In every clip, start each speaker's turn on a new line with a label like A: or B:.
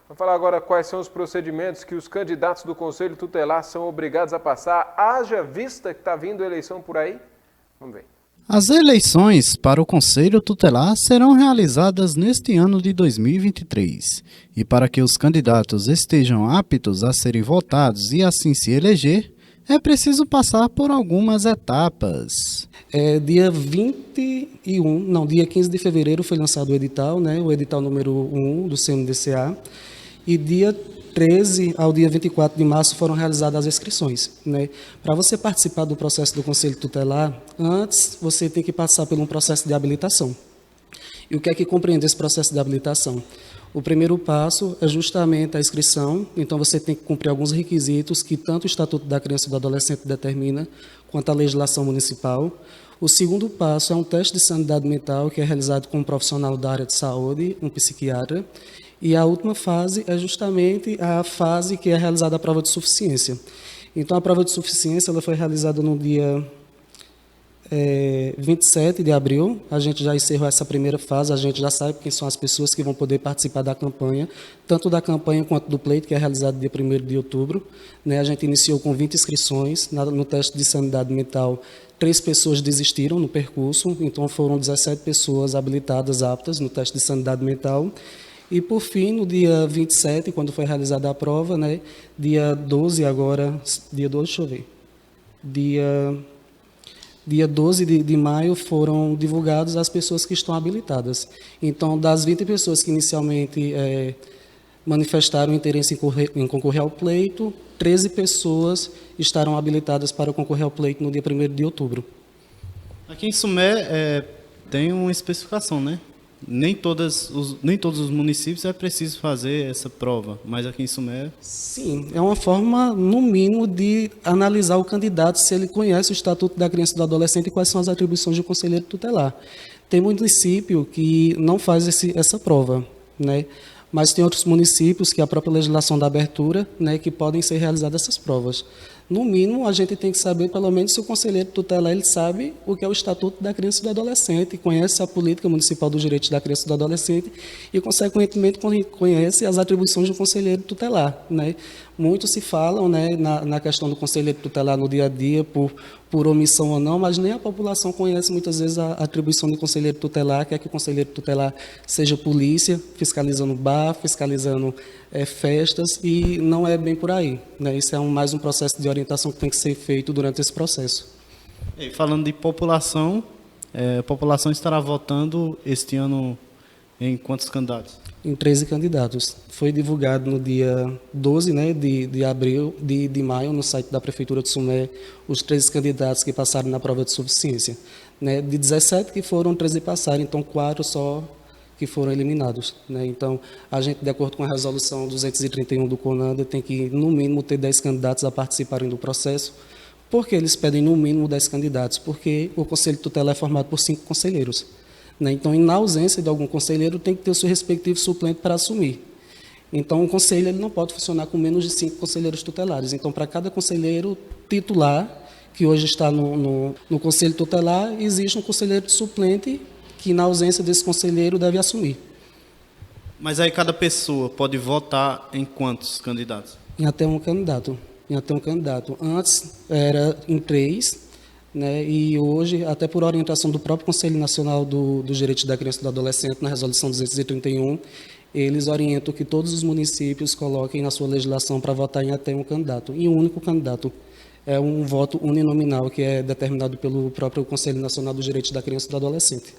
A: Vamos falar agora quais são os procedimentos que os candidatos do Conselho Tutelar são obrigados a passar, haja vista que está vindo a eleição por aí? Vamos ver.
B: As eleições para o Conselho Tutelar serão realizadas neste ano de 2023. E para que os candidatos estejam aptos a serem votados e assim se eleger, é preciso passar por algumas etapas.
C: Dia 15 de fevereiro foi lançado o edital, né, o edital número 1 do CNDCA, e dia 13 ao dia 24 de março foram realizadas as inscrições, né? Para você participar do processo do Conselho Tutelar, antes você tem que passar por um processo de habilitação. E o que é que compreende esse processo de habilitação? O primeiro passo é justamente a inscrição, então você tem que cumprir alguns requisitos que tanto o Estatuto da Criança e do Adolescente determina, quanto a legislação municipal. O segundo passo é um teste de sanidade mental, que é realizado com um profissional da área de saúde, um psiquiatra. E a última fase é justamente a fase que é realizada a prova de suficiência. Então, a prova de suficiência ela foi realizada no dia 27 de abril. A gente já encerrou essa primeira fase, a gente já sabe quem são as pessoas que vão poder participar da campanha, tanto da campanha quanto do pleito, que é realizado dia 1º de outubro. Né? A gente iniciou com 20 inscrições. No teste de sanidade mental, 3 pessoas desistiram no percurso, então foram 17 pessoas habilitadas, aptas no teste de sanidade mental. E, por fim, no dia 27, quando foi realizada a prova, né, dia 12 agora, dia 12, deixa eu ver, dia 12 de maio foram divulgadas as pessoas que estão habilitadas. Então, das 20 pessoas que inicialmente manifestaram interesse em concorrer ao pleito, 13 pessoas estarão habilitadas para concorrer ao pleito no dia 1º de outubro.
B: Aqui em Sumé tem uma especificação, né? Nem todos os municípios é preciso fazer essa prova, mas aqui em Sumé...
C: Sim, é uma forma, no mínimo, de analisar o candidato, se ele conhece o Estatuto da Criança e do Adolescente e quais são as atribuições do conselheiro tutelar. Tem município que não faz essa prova, né? Mas tem outros municípios que a própria legislação da abertura, né, que podem ser realizadas essas provas. No mínimo, a gente tem que saber, pelo menos, se o conselheiro tutelar ele sabe o que é o Estatuto da Criança e do Adolescente, conhece a Política Municipal dos Direitos da Criança e do Adolescente e, consequentemente, conhece as atribuições do conselheiro tutelar. Né? Muito se falam, né, na questão do conselheiro tutelar no dia a dia, por omissão ou não, mas nem a população conhece muitas vezes a atribuição do conselheiro tutelar, que é que o conselheiro tutelar seja polícia, fiscalizando bar, fiscalizando festas, e não é bem por aí. Né? Isso é mais um processo de orientação que tem que ser feito durante esse processo.
B: E falando de população, a população estará votando este ano em quantos candidatos?
C: Em 13 candidatos. Foi divulgado no dia 12, né, de maio, no site da Prefeitura de Sumé, os 13 candidatos que passaram na prova de suficiência. Né? De 17 que foram, 13 passaram, então 4 só que foram eliminados. Né? Então, a gente, de acordo com a resolução 231 do CONANDA, tem que, no mínimo, ter 10 candidatos a participarem do processo. Por que eles pedem, no mínimo, 10 candidatos? Porque o Conselho Tutelar é formado por 5 conselheiros. Né? Então, na ausência de algum conselheiro, tem que ter o seu respectivo suplente para assumir. Então, o conselho ele não pode funcionar com menos de 5 conselheiros tutelares. Então, para cada conselheiro titular, que hoje está no Conselho Tutelar, existe um conselheiro suplente que, na ausência desse conselheiro, deve assumir.
B: Mas aí cada pessoa pode votar em quantos candidatos?
C: Em até um candidato. Antes era em 3, né, e hoje, até por orientação do próprio Conselho Nacional dos Direitos da Criança e do Adolescente, na resolução 231, eles orientam que todos os municípios coloquem na sua legislação para votar em até um candidato, e um único candidato. É um voto uninominal, que é determinado pelo próprio Conselho Nacional dos Direitos da Criança e do Adolescente.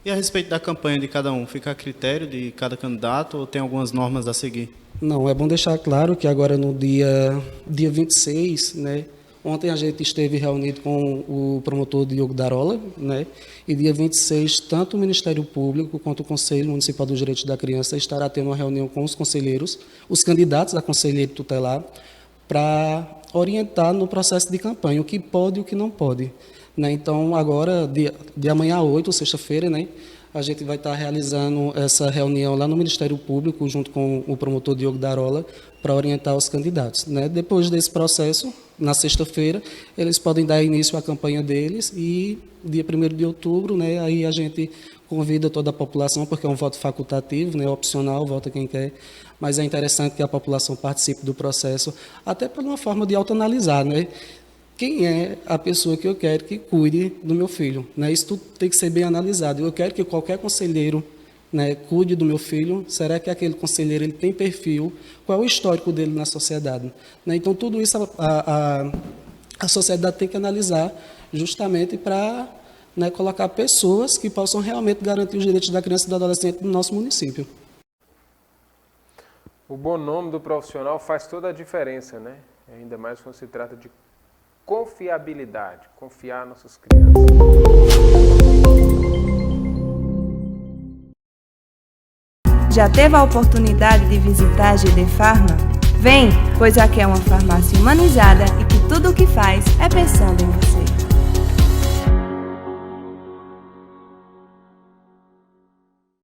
B: E a respeito da campanha de cada um, fica a critério de cada candidato ou tem algumas normas a seguir?
C: Não, é bom deixar claro que agora no dia 26, né, ontem a gente esteve reunido com o promotor Diogo Darola, né, e dia 26, tanto o Ministério Público quanto o Conselho Municipal dos Direitos da Criança estará tendo uma reunião com os conselheiros, os candidatos a conselheiro tutelar, para orientar no processo de campanha, o que pode e o que não pode. Né? Então, agora, de amanhã a 8, sexta-feira, né, a gente vai estar realizando essa reunião lá no Ministério Público, junto com o promotor Diogo Darola, para orientar os candidatos, né? Depois desse processo, na sexta-feira, eles podem dar início à campanha deles e dia 1º de outubro, né, aí a gente convida toda a população, porque é um voto facultativo, né, opcional, vota quem quer, mas é interessante que a população participe do processo, até por uma forma de autoanalisar, né? Quem é a pessoa que eu quero que cuide do meu filho, né? Isso tudo tem que ser bem analisado. Eu quero que qualquer conselheiro, né, cuide do meu filho. Será que aquele conselheiro ele tem perfil? Qual é o histórico dele na sociedade? Né? Então, tudo isso a sociedade tem que analisar justamente para, né, colocar pessoas que possam realmente garantir os direitos da criança e do adolescente no nosso município.
A: O bom nome do profissional faz toda a diferença, né? Ainda mais quando se trata de confiabilidade, confiar nas nossas crianças.
D: Já teve a oportunidade de visitar a GD Farma? Vem, pois aqui é uma farmácia humanizada e que tudo o que faz é pensando em você.